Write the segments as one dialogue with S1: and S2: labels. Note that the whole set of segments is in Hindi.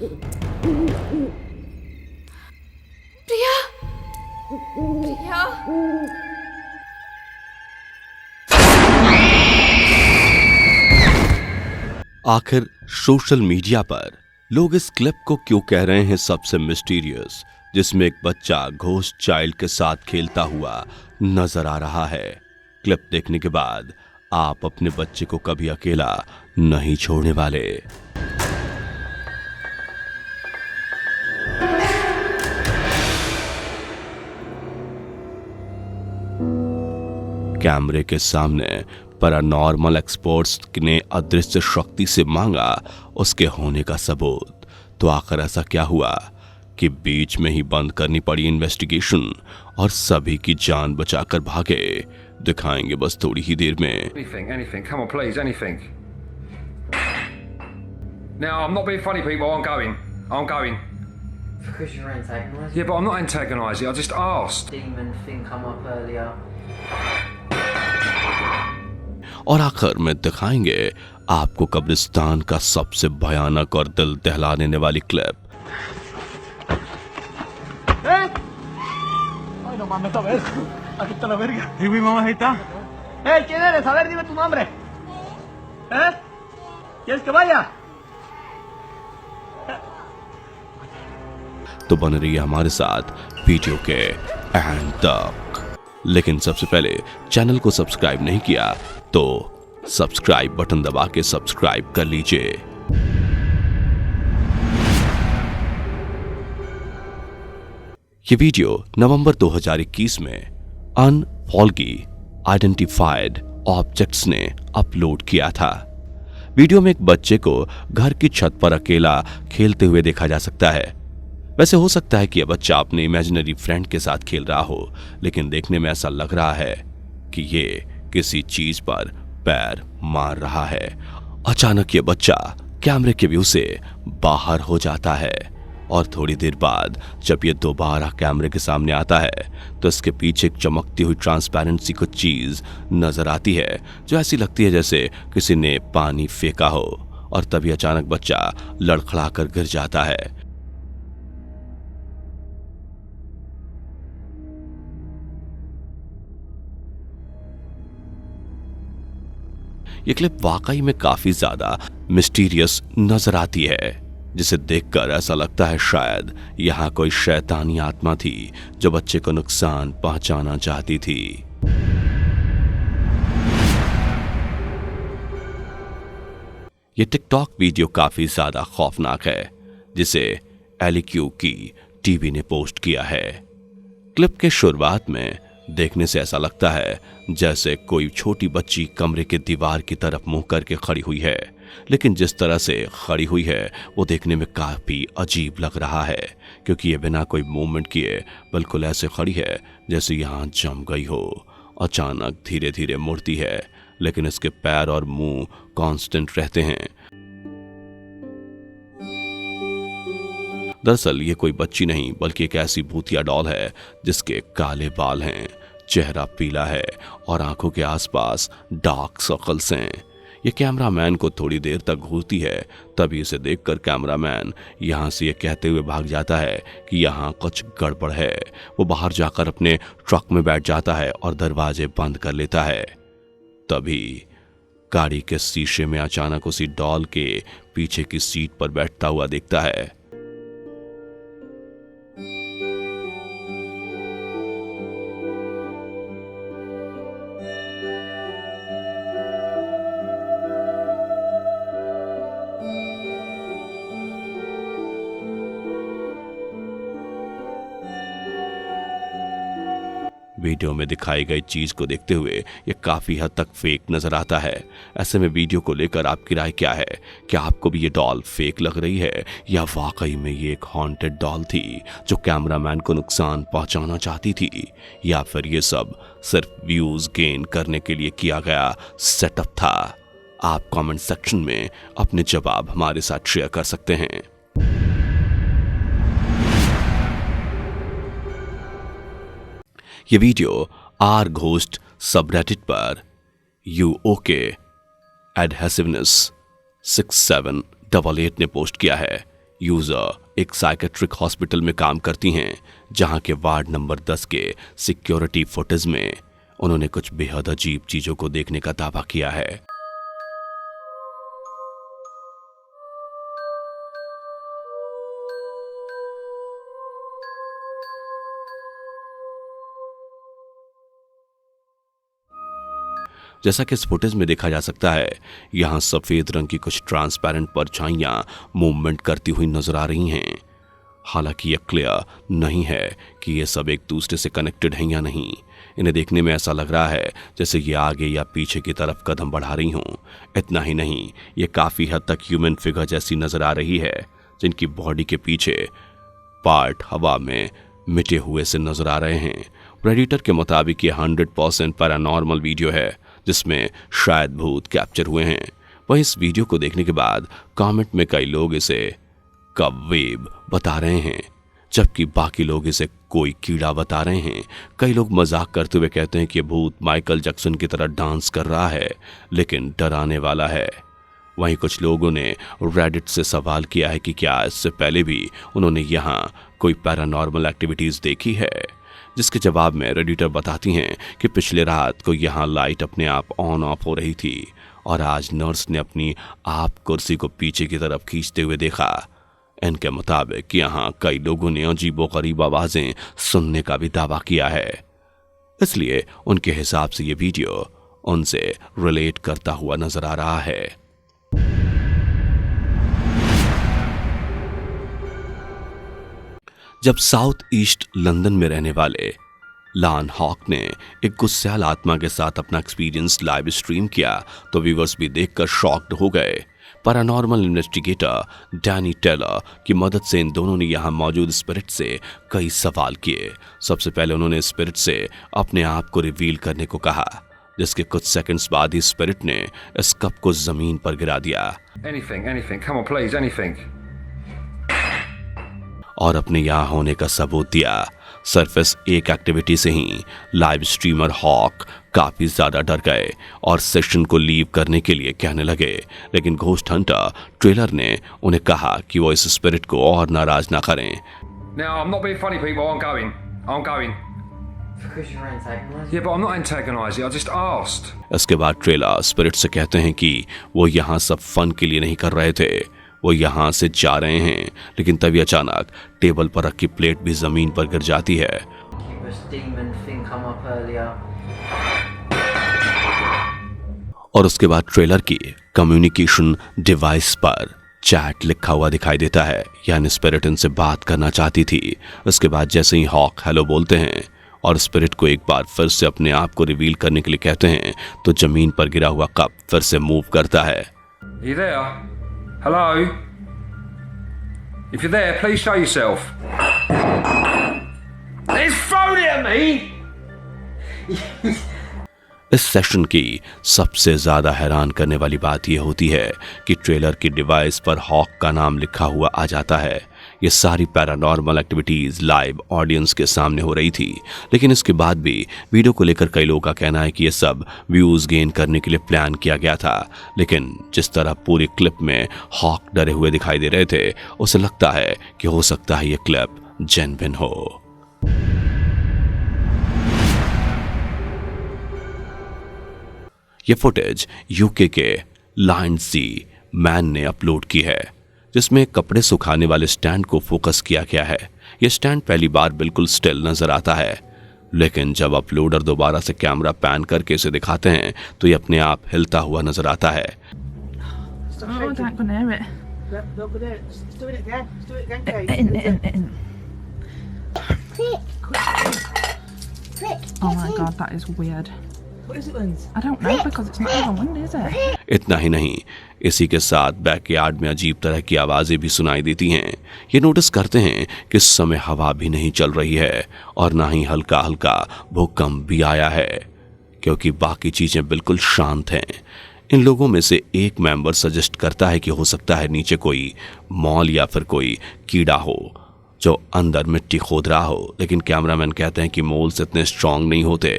S1: प्रिया, प्रिया।
S2: आखिर सोशल मीडिया पर लोग इस क्लिप को क्यों कह रहे हैं सबसे मिस्टीरियस, जिसमें एक बच्चा घोस्ट चाइल्ड के साथ खेलता हुआ नजर आ रहा है। क्लिप देखने के बाद आप अपने बच्चे को कभी अकेला नहीं छोड़ने वाले। कैमरे के सामने पैरानॉर्मल एक्सपर्ट्स ने अदृश्य शक्ति से मांगा उसके होने का सबूत। तो आखिर ऐसा क्या हुआ कि बीच में ही बंद करनी पड़ी इन्वेस्टिगेशन और सभी की जान बचाकर भागे? दिखाएंगे बस थोड़ी ही देर में।
S3: Anything. Come on, please, anything. Now, I'm not being funny, people. I'm going.
S4: Because you're antagonising.
S3: Yeah, but I'm not antagonising. I just asked.
S4: Demon thing come up earlier.
S2: और आखिर में दिखाएंगे आपको कब्रिस्तान का सबसे भयानक और दिल दहला देने वाली clip.
S5: Ay, no mames, a ver. Aquí está la verga. Sí, mi mamá, ahí está. ¿Quién eres? A ver, dime tu nombre. ¿Quieres que vaya?
S2: तो बन रही है हमारे साथ वीडियो के एंड तक। लेकिन सबसे पहले चैनल को सब्सक्राइब नहीं किया तो सब्सक्राइब बटन दबा के सब्सक्राइब कर लीजिए। ये वीडियो नवंबर 2021 में अनफॉल्गी आइडेंटिफाइड ऑब्जेक्ट्स ने अपलोड किया था। वीडियो में एक बच्चे को घर की छत पर अकेला खेलते हुए देखा जा सकता है। वैसे हो सकता है कि यह बच्चा अपने इमेजिनरी फ्रेंड के साथ खेल रहा हो, लेकिन देखने में ऐसा लग रहा है कि ये किसी चीज पर पैर मार रहा है। अचानक ये बच्चा कैमरे के व्यू से बाहर हो जाता है और थोड़ी देर बाद जब ये दोबारा कैमरे के सामने आता है तो इसके पीछे एक चमकती हुई ट्रांसपेरेंसी कुछ चीज नजर आती है जो ऐसी लगती है जैसे किसी ने पानी फेंका हो। और तभी अचानक बच्चा लड़खड़ाकर गिर जाता है। ये क्लिप वाकई में काफी ज्यादा मिस्टीरियस नजर आती है, जिसे देखकर ऐसा लगता है शायद यहां कोई शैतानी आत्मा थी जो बच्चे को नुकसान पहुंचाना चाहती थी। ये टिकटॉक वीडियो काफी ज्यादा खौफनाक है, जिसे एलिक्यू की टीवी ने पोस्ट किया है। क्लिप के शुरुआत में देखने से ऐसा लगता है जैसे कोई छोटी बच्ची कमरे के दीवार की तरफ मुंह करके खड़ी हुई है, लेकिन जिस तरह से खड़ी हुई है वो देखने में काफी अजीब लग रहा है, क्योंकि ये बिना कोई मूवमेंट किए बिल्कुल ऐसे खड़ी है जैसे यहां जम गई हो। अचानक धीरे धीरे मुड़ती है, लेकिन इसके पैर और मुंह कांस्टेंट रहते हैं। दरअसल ये कोई बच्ची नहीं बल्कि एक ऐसी भूतिया डॉल है जिसके काले बाल हैं, चेहरा पीला है और आंखों के आसपास डार्क सर्कल्स हैं। ये कैमरामैन को थोड़ी देर तक घूरती है, तभी इसे देखकर कैमरामैन यहां से ये कहते हुए भाग जाता है कि यहां कुछ गड़बड़ है। वो बाहर जाकर अपने ट्रक में बैठ जाता है और दरवाजे बंद कर लेता है। तभी गाड़ी के शीशे में अचानक उसी डॉल के पीछे की सीट पर बैठता हुआ दिखता है। वीडियो में दिखाई गई चीज को देखते हुए यह काफी हद तक फेक नजर आता है। ऐसे में वीडियो को लेकर आपकी राय क्या है? क्या आपको भी ये डॉल फेक लग रही है या वाकई में ये एक हॉन्टेड डॉल थी जो कैमरामैन को नुकसान पहुंचाना चाहती थी, या फिर ये सब सिर्फ व्यूज गेन करने के लिए किया गया सेटअप था? आप कमेंट सेक्शन में अपने जवाब हमारे साथ शेयर कर सकते हैं। ये वीडियो आर घोस्ट सबरेडिट पर UOK एडहेसिवनेस 6788 ने पोस्ट किया है। यूजर एक साइकेट्रिक हॉस्पिटल में काम करती हैं, जहां के वार्ड नंबर 10 के सिक्योरिटी फुटेज में उन्होंने कुछ बेहद अजीब चीजों को देखने का दावा किया है। जैसा कि इस फुटेज में देखा जा सकता है, यहां सफेद रंग की कुछ ट्रांसपेरेंट परछाइयां मूवमेंट करती हुई नजर आ रही हैं। हालांकि यह क्लियर नहीं है कि ये सब एक दूसरे से कनेक्टेड हैं या नहीं। इन्हें देखने में ऐसा लग रहा है जैसे ये आगे या पीछे की तरफ कदम बढ़ा रही हों। इतना ही नहीं, ये काफी हद तक ह्यूमन फिगर जैसी नजर आ रही है, जिनकी बॉडी के पीछे पार्ट हवा में मिटे हुए से नजर आ रहे हैं। रेडिटर के मुताबिक ये 100% पैरानॉर्मल वीडियो है, जिसमें शायद भूत कैप्चर हुए हैं। वहीं इस वीडियो को देखने के बाद कमेंट में कई लोग इसे कब वेब बता रहे हैं, जबकि बाकी लोग इसे कोई कीड़ा बता रहे हैं। कई लोग मजाक करते हुए कहते हैं कि ये भूत माइकल जैक्सन की तरह डांस कर रहा है, लेकिन डराने वाला है। वहीं कुछ लोगों ने रेडिट से सवाल किया है कि क्या इससे पहले भी उन्होंने यहाँ कोई पैरानॉर्मल एक्टिविटीज देखी है, जिसके जवाब में रेडिटर बताती हैं कि पिछले रात को यहाँ लाइट अपने आप ऑन ऑफ हो रही थी और आज नर्स ने अपनी आप कुर्सी को पीछे की तरफ खींचते हुए देखा। इनके मुताबिक यहाँ कई लोगों ने अजीबोगरीब आवाजें सुनने का भी दावा किया है, इसलिए उनके हिसाब से ये वीडियो उनसे रिलेट करता हुआ नजर आ रहा है। जब साउथ ईस्ट लंदन में रहने वाले लान हॉक ने एक गुस्सैल आत्मा के साथ अपना एक्सपीरियंस लाइव स्ट्रीम किया, तो व्यूअर्स भी देखकर शॉक्ड हो गए। पैरानॉर्मल इन्वेस्टिगेटर डैनी टेलर की मदद से इन दोनों ने यहाँ मौजूद स्पिरिट से कई सवाल किए। सबसे पहले उन्होंने स्पिरिट से अपने आप को रिवील करने को कहा, जिसके कुछ सेकंड्स बाद ही स्पिरिट ने इस कप को जमीन पर गिरा दिया
S3: Anything. Come on, please, anything.
S2: और अपने यहाँ होने का सबूत दिया। सरफेस एक एक्टिविटी से ही लाइव स्ट्रीमर हॉक काफी ज्यादा डर गए और सेशन को लीव करने के लिए कहने लगे, लेकिन घोस्ट हंटर ट्रेलर ने उन्हें कहा कि वो इस स्पिरिट को और नाराज ना करें।
S3: Now, I'm not being funny, people. I'm going.
S4: Because you're antagonizing.
S3: Yeah, but I'm not antagonising. I just asked.
S2: इसके बाद ट्रेलर स्पिरिट से कहते हैं कि वो यहाँ सब फन के लिए नहीं कर रहे थे, वो यहाँ से जा रहे हैं। लेकिन तभी अचानक टेबल पर रखी प्लेट भी जमीन पर गिर जाती है
S4: This demon thing come up earlier.
S2: और उसके बाद ट्रेलर की कम्युनिकेशन डिवाइस पर चैट लिखा हुआ दिखाई देता है, यानी स्पिरिट इनसे बात करना चाहती थी। उसके बाद जैसे ही हॉक हेलो बोलते हैं और स्पिरिट को एक बार फिर से अपने आप को रिवील करने के लिए कहते हैं, तो जमीन पर गिरा हुआ कप फिर से मूव करता है।
S3: You there? Hello? If you're there, please show yourself. It's thrown at me!
S2: इस सेशन की सबसे ज्यादा हैरान करने वाली बात यह होती है कि ट्रेलर की डिवाइस पर हॉक का नाम लिखा हुआ आ जाता है। ये सारी पैरानॉर्मल एक्टिविटीज लाइव ऑडियंस के सामने हो रही थी, लेकिन इसके बाद भी वीडियो को लेकर कई लोगों का कहना है कि ये सब व्यूज गेन करने के लिए प्लान किया गया था। लेकिन जिस तरह पूरी क्लिप में हॉक डरे हुए दिखाई दे रहे थे, उसे लगता है कि हो सकता है ये क्लिप जेन्युइन हो। ये फुटेज यूके के लाइंडसी मैन ने अपलोड की है, जिसमें कपड़े सुखाने वाले स्टैंड को फोकस किया गया है। यह स्टैंड पहली बार बिल्कुल स्टिल नजर आता है, लेकिन जब अपलोडर दोबारा से कैमरा पैन करके इसे दिखाते हैं तो ये अपने आप हिलता हुआ नजर आता है।
S6: Oh, I can't go near it.
S5: Don't go there. Just do it again. Just do it again, Kate.
S6: Oh my god, that is weird.
S5: What is it, Linz?
S6: I don't know because it's not even windy, is it?
S2: इतना ही नहीं, इसी के साथ बैकयार्ड में अजीब तरह की आवाजें भी सुनाई देती हैं। ये नोटिस करते हैं कि इस समय हवा भी नहीं चल रही है और ना ही हल्का हल्का भूकंप भी आया है, क्योंकि बाकी चीजें बिल्कुल शांत हैं। इन लोगों में से एक मेंबर सजेस्ट करता है कि हो सकता है नीचे कोई मॉल या फिर कोई कीड़ा हो, जो अंदर मिट्टी खोद रहा हो, लेकिन कैमरामैन कहते हैं कि मोल्स इतने स्ट्रांग नहीं होते।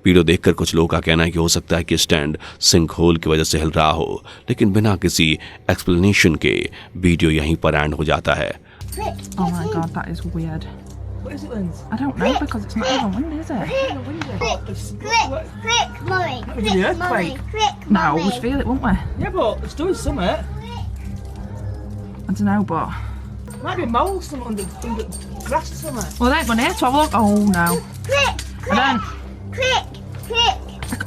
S2: वीडियो देखकर कुछ लोगों का कहना है कि हो सकता है कि स्टैंड सिंक होल की वजह से हिल रहा हो, लेकिन बिना किसी एक्सप्लेनेशन के वीडियो यहीं पर एंड हो जाता है।
S6: Oh my god, that is weird.
S5: What is it, Linz?
S6: I don't know because it's not even windy, is it?
S7: Crick, mummy.
S5: Maybe the earthquake.
S7: Crick,
S6: No, we'll
S7: mummy.
S6: feel it, won't we?
S5: Yeah, but it's doing something.
S6: I don't know, but
S5: Might be a mole or something under grass or something.
S6: well, they've gone here to have a look. Oh no,
S7: Crick,
S6: I don't.
S7: crick.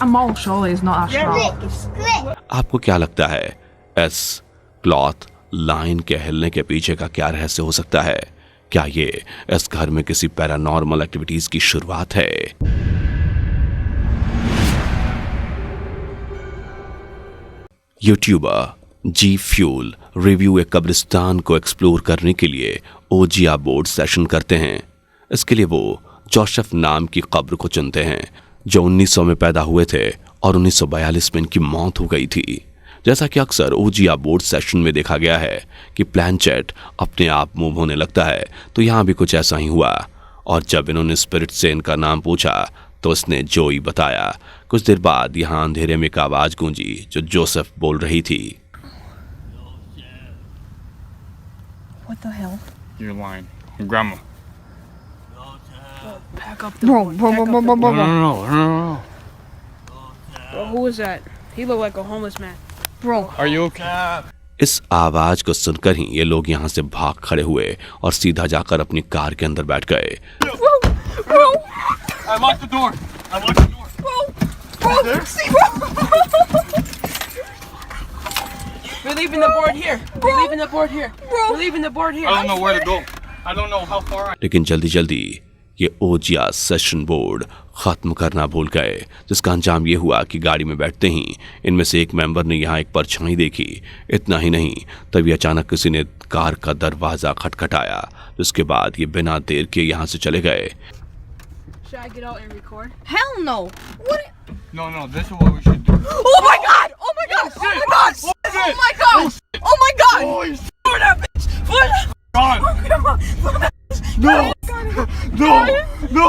S6: A mole surely is not that
S5: Yeah,
S6: strong.
S5: but it's
S7: Crick.
S2: आपको क्या लगता है इस क्लॉथ लाइन के हिलने के पीछे का क्या रहस्य हो सकता है? क्या ये इस घर में किसी पैरानॉर्मल एक्टिविटीज की शुरुआत है? यूट्यूबर जी फ्यूल रिव्यू एक कब्रिस्तान को एक्सप्लोर करने के लिए ओजिया बोर्ड सेशन करते हैं। इसके लिए वो जोसेफ नाम की कब्र को चुनते हैं जो 1900 में पैदा हुए थे और 1942 में इनकी मौत हो गई थी। जैसा कि अक्सर ओजिया बोर्ड सेशन में देखा गया है कि प्लैनचेट अपने आप मूव होने लगता है, तो यहाँ भी कुछ ऐसा ही हुआ। और जब इन्होंने स्पिरिट से इनका नाम पूछा तो उसने जोई बताया। कुछ देर बाद यहाँ अंधेरे में एक आवाज गूंजी जो जोसेफ बोल रही थी।
S6: What the hell?
S8: You're lying. Your grandma.
S9: Back up the board.
S8: No, no.
S9: Bro, who was that? He looked like a homeless man. Bro.
S8: Are you okay?
S2: इस आवाज को सुनकर ही ये लोग यहाँ से भाग खड़े हुए और सीधा जाकर अपनी कार के अंदर बैठ गए।
S8: I locked the door. I locked the door.
S9: We're leaving the board here. We're leaving the board here. We're leaving the board here.
S8: I don't know where to go. I don't know how far I...
S2: लेकिन जल्दी जल्दी ये ओजिया सेशन बोर्ड खत्म करना भूल गए, जिसका अंजाम ये हुआ कि गाड़ी में बैठते ही इनमें से एक मेंबर ने यहाँ एक परछाई देखी। इतना ही नहीं, तभी अचानक किसी ने कार का दरवाजा खटखटाया, जिसके बाद ये बिना देर के यहाँ से चले गए।
S9: Should I get out and record?
S1: Hell no. What?
S8: No, this is what we should do.
S1: Oh my god! Oh my god! Oh my god! Oh my god! Oh my god!
S8: Holy
S1: For that bitch! For that!
S8: God! No!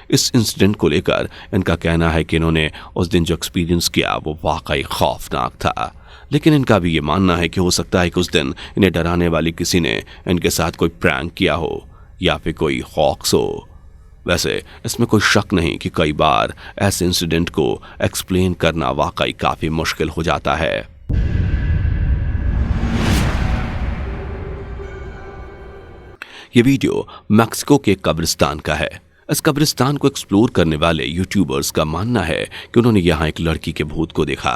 S2: इस इंसिडेंट को लेकर इनका कहना है कि इन्होंने उस दिन जो एक्सपीरियंस किया वो वाकई खौफनाक था, लेकिन इनका भी ये मानना है कि हो सकता है कि उस दिन इन्हें डराने वाली किसी ने इनके साथ कोई प्रैंक किया हो या फिर कोई हॉक्स हो। वैसे इसमें कोई शक नहीं कि कई बार ऐसे इंसिडेंट को एक्सप्लेन करना वाकई काफी मुश्किल हो जाता है। ये वीडियो मैक्सिको के कब्रिस्तान का है। इस कब्रिस्तान को एक्सप्लोर करने वाले यूट्यूबर्स का मानना है कि उन्होंने यहाँ एक लड़की के भूत को देखा।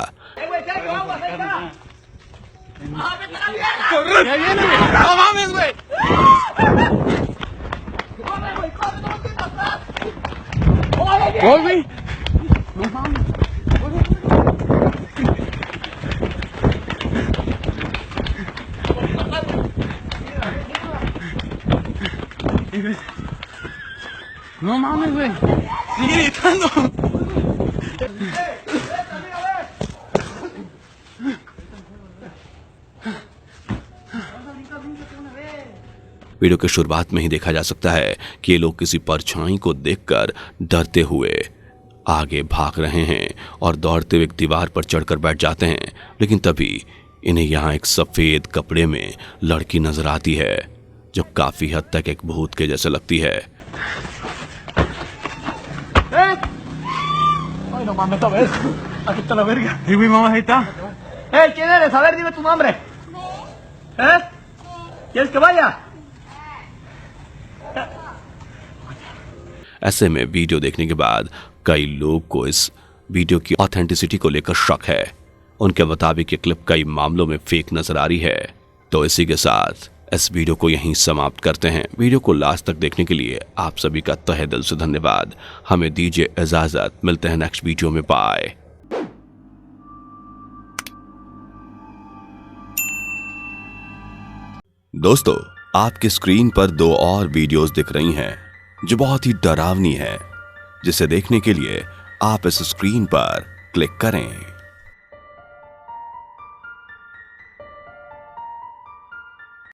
S5: No mames, güey. Sigue gritando.
S2: Video के शुरुआत में ही देखा जा सकता है कि ये लोग किसी परछाई को देखकर डरते हुए आगे भाग रहे हैं और दौड़ते हुए एक दीवार पर चढ़कर बैठ जाते हैं। लेकिन तभी इन्हें यहाँ एक सफेद कपड़े में लड़की नजर आती है जो काफी हद तक एक भूत के जैसे लगती है।
S5: Ay, no mames, otra vez. Aquí está la verga. Sí, güey, mamá, ahí está. ¿Quién eres? A ver, dime tu nombre. ¿Quieres que vaya?
S2: ऐसे में वीडियो देखने के बाद कई लोग को इस वीडियो की ऑथेंटिसिटी को लेकर शक है। उनके मुताबिक ये क्लिप कई मामलों में फेक नजर आ रही है। तो इसी के साथ इस वीडियो को यहीं समाप्त करते हैं। वीडियो को लास्ट तक देखने के लिए आप सभी का तहे दिल से धन्यवाद। हमें दीजिए इजाजत, मिलते हैं नेक्स्ट वीडियो में। बाय। दोस्तों, आपके स्क्रीन पर 2 और वीडियोस दिख रही हैं जो बहुत ही डरावनी है, जिसे देखने के लिए आप इस स्क्रीन पर क्लिक करें।